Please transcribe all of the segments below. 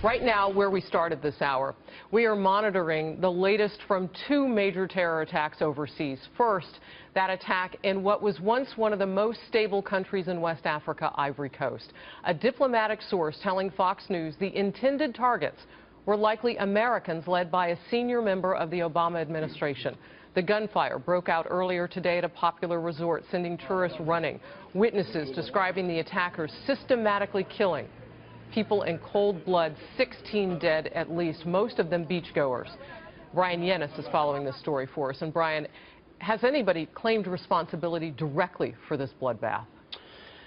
Right now, where we started this hour, we are monitoring the latest from two major terror attacks overseas. First, that attack in what was once one of the most stable countries in West Africa, Ivory Coast. A diplomatic source telling Fox News the intended targets were likely Americans led by a senior member of the Obama administration. The gunfire broke out earlier today at a popular resort, sending tourists running. Witnesses describing the attackers systematically killing people in cold blood, 16 dead at least, most of them beachgoers. Brian Yennis is following this story for us. And Brian, has anybody claimed responsibility directly for this bloodbath?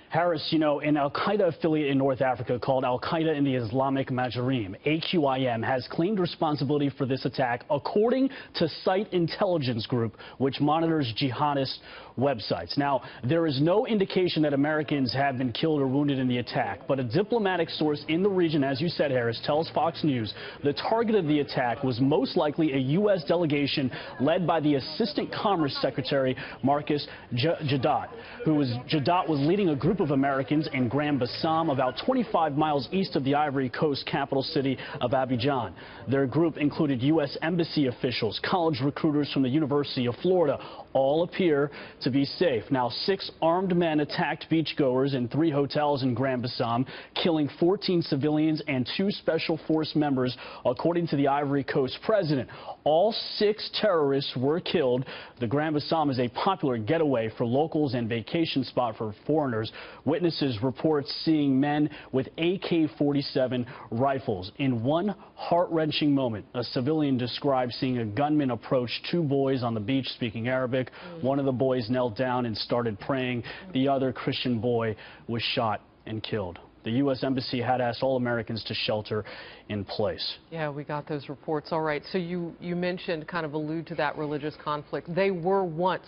Harris, you know, an al-Qaeda affiliate in North Africa called Al-Qaeda in the Islamic Maghreb, AQIM, has claimed responsibility for this attack, according to Site Intelligence Group, which monitors jihadist websites. Now, there is no indication that Americans have been killed or wounded in the attack, but a diplomatic source in the region, as you said, Harris, tells Fox News the target of the attack was most likely a U.S. delegation led by the Assistant Commerce Secretary, Marcus Jadot, Jadot was leading a group of Americans in Grand-Bassam, about 25 miles east of the Ivory Coast capital city of Abidjan. Their group included U.S. embassy officials, college recruiters from the University of Florida. All appear to be safe. Now, 6 armed men attacked beachgoers in 3 hotels in Grand-Bassam, killing 14 civilians and 2 special force members, according to the Ivory Coast president. All 6 terrorists were killed. The Grand-Bassam is a popular getaway for locals and vacation spot for foreigners. Witnesses report seeing men with AK-47 rifles. In one heart-wrenching moment, a civilian described seeing a gunman approach 2 boys on the beach speaking Arabic. One of the boys knelt down and started praying. The other Christian boy was shot and killed. The U.S. Embassy had asked all Americans to shelter in place. Yeah, we got those reports. All right, so you mentioned, kind of allude to that religious conflict. They were once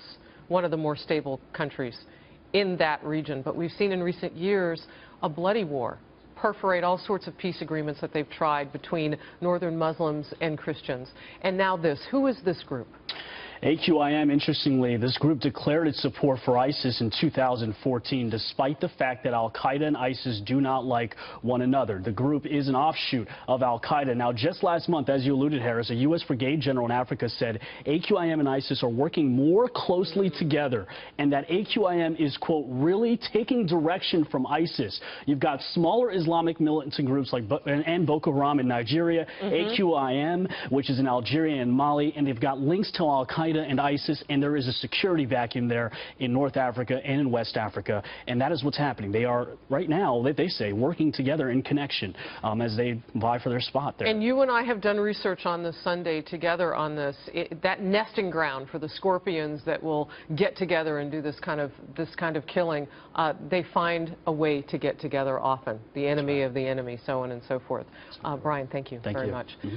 one of the more stable countries in that region, but we've seen in recent years a bloody war perforate all sorts of peace agreements that they've tried between northern Muslims and Christians. And now this. Who is this group? AQIM, interestingly, this group declared its support for ISIS in 2014, despite the fact that al-Qaeda and ISIS do not like one another. The group is an offshoot of al-Qaeda. Now, just last month, as you alluded, Harris, a U.S. brigade general in Africa said AQIM and ISIS are working more closely together, and that AQIM is, quote, really taking direction from ISIS. You've got smaller Islamic militant groups like Boko Haram in Nigeria, AQIM, which is in Algeria and Mali, and they've got links to al-Qaeda and ISIS, and there is a security vacuum there in North Africa and in West Africa, and that is what's happening. They are, right now, they say, working together in connection as they vie for their spot there. And you and I have done research on this Sunday together on this, that nesting ground for the scorpions that will get together and do this kind of killing. They find a way to get together often, the enemy of the enemy, so on and so forth. Brian, thank you very much.